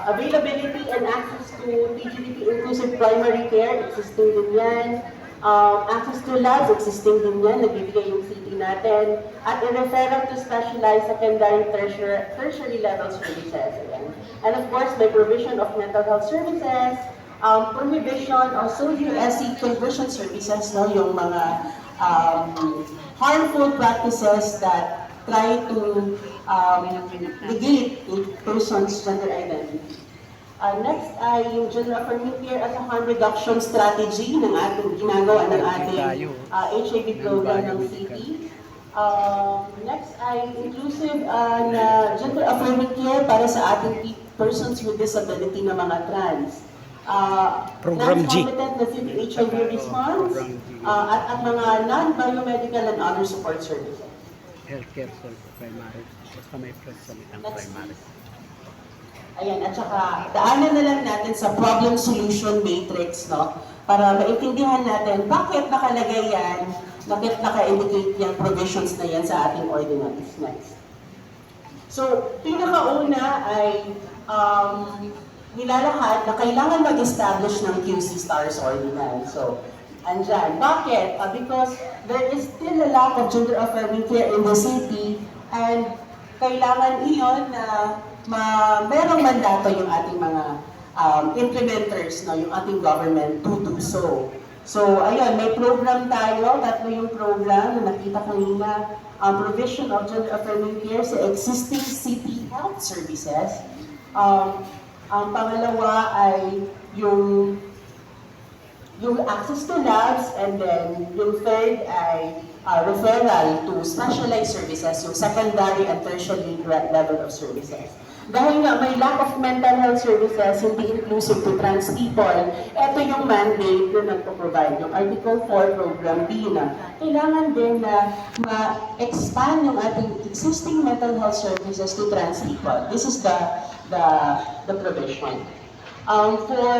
Availability and access to PGDP inclusive primary care, existing din yan. Access to labs, existing din yan, nagbibigay yung city natin. At i-referral to specialized secondary tertiary level services. Ayan. And of course, may provision of mental health services, prohibition of SOGSC conversion services, no, yung mga harmful practices that try to negate a person's gender identity. Next ay yung gender affirming care as a harm reduction strategy ng ating ginagawa ng ating HIV program ng city. Next ay inclusive na gender affirming care para sa ating persons with disability na mga trans. Program G. Non-competent na city HIV response at mga non-biomedical and other support services. Healthcare primary. Basta may first sa mitang primary. Ayan, at saka daanan na lang natin sa problem solution matrix, no? Para maintindihan natin bakit nakalagay yan, bakit naka-indicate yung provisions na yan sa ating ordinance. Next. So, pinakauna ay nilalakad na kailangan mag-establish ng QC STARS ordinance. So, andyan. Bakit? Because there is still a lack of gender affirming care in the city and kailangan iyon na merong mandato yung ating mga implementers, no, yung ating government to do so. So, ayun, may program tayo, tatlo yung program na nakita kanina, provision of gender affirming care sa existing city health services. Ang pangalawa ay yung access to labs, and then yung third ay referral to specialized services, yung secondary and tertiary level of services. Dahil nga may lack of mental health services, hindi inclusive to trans people, ito yung mandate na nagpo-provide, yung Article 4 Program B na kailangan din na ma-expand yung ating existing mental health services to trans people. This is the provision. For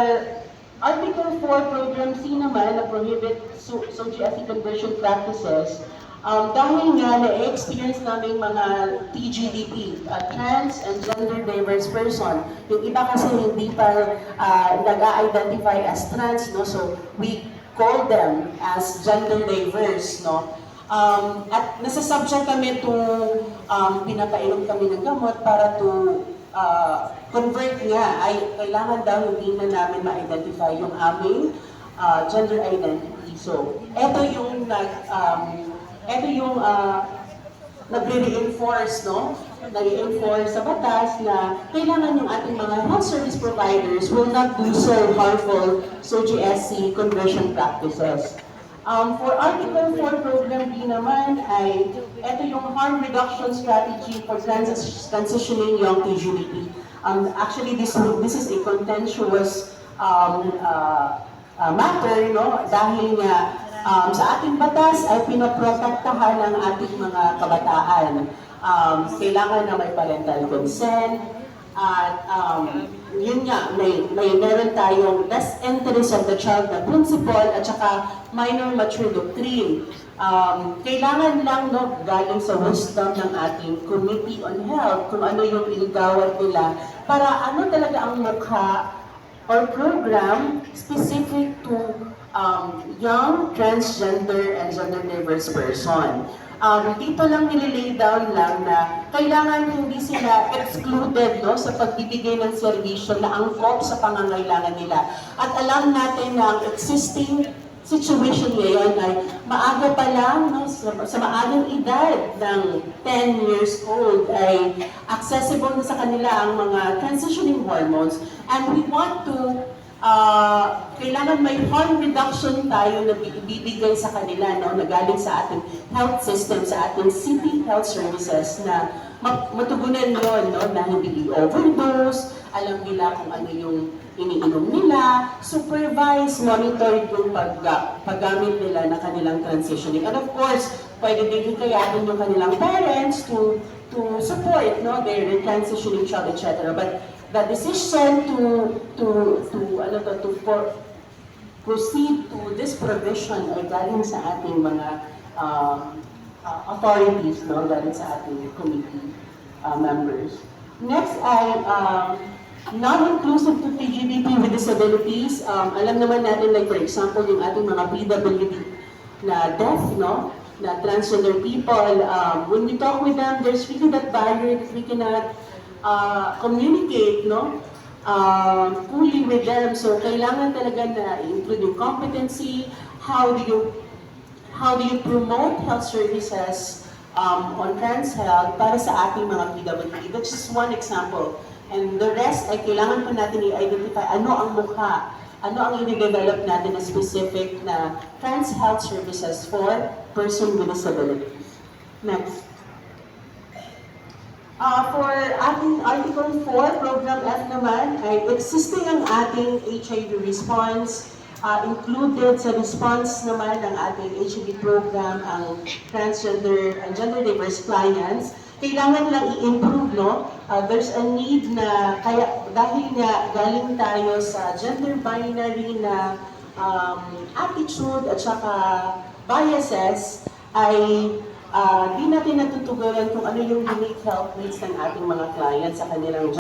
Article 4 Program C naman na prohibit SOGSC conversion practices, dahil nga na-experience namin mga TGDP, trans and gender diverse person. Yung iba kasi hindi pa nag-identify as trans, no? So we call them as gender diverse, no? At nasasubject kami to pinapainom kami ng gamot para to convert nga, ay kailangan daw hindi na namin ma-identify yung aming gender identity. So, ito yung nagre-reinforce, no? Nag-reinforce sa batas na kailangan yung ating mga health service providers will not do so harmful SOGSC conversion practices. For Article 4 Program B naman ay ito yung harm reduction strategy for transitioning young TGDP. Actually, this is a contentious matter, no? Dahil nga sa ating batas ay pinoprotektahan ng ating mga kabataan. Kailangan na may parental consent, at yun nga, meron tayong best interest of the child na principle at saka minor mature doctrine. Kailangan lang, no, galing sa wisdom ng ating Committee on Health kung ano yung inigawad nila para ano talaga ang mukha or program specific to young, transgender, and gender diverse person. Dito lang nililay down lang na kailangan hindi sila excluded, no, sa pagbibigay ng serbisyo na angkop sa pangangailangan nila. At alam natin na ang existing situation ngayon ay maaga pa lang, no, sa maagang edad ng 10 years old ay accessible na sa kanila ang mga transitioning hormones. And we want to kailangan may harm reduction tayo na ibibigay sa kanila, no, na galing sa ating health system, sa ating city health services na matugunan yun, no, na hindi overdose, alam nila kung ano yung iniinom nila, supervise, monitor yung paggamit nila ng kanilang transitioning. And of course, pwede din hikayatin yung kanilang parents to support, no, their transitioning child, etc. But the decision to proceed to this provision ay galing sa ating mga authorities, no, galing sa ating committee members. Next ay non-inclusive to PGBP with disabilities. Alam naman natin, like for example, yung ating mga PWD na deaf, no? Na transgender people, when we talk with them, there's really that barrier that we cannot communicate, no? Fully with them. So kailangan talaga na include yung competency, how do you promote health services on trans health para sa ating mga PWD. That's just one example. And the rest ay kailangan pa natin i-identify ano ang mukha, ano ang i-develop natin na specific na trans health services for person with disabilities. Next. For ating Article 4, Program F naman, ay existing ang ating HIV response. Included sa response naman ng ating HIV program ang transgender and gender diverse clients. Kailangan lang i-improve, no? There's a need na, kaya dahil nga galing tayo sa gender binary na attitude at saka biases, ay di natin natutugunan kung ano yung unique health needs ng ating mga clients sa kanilang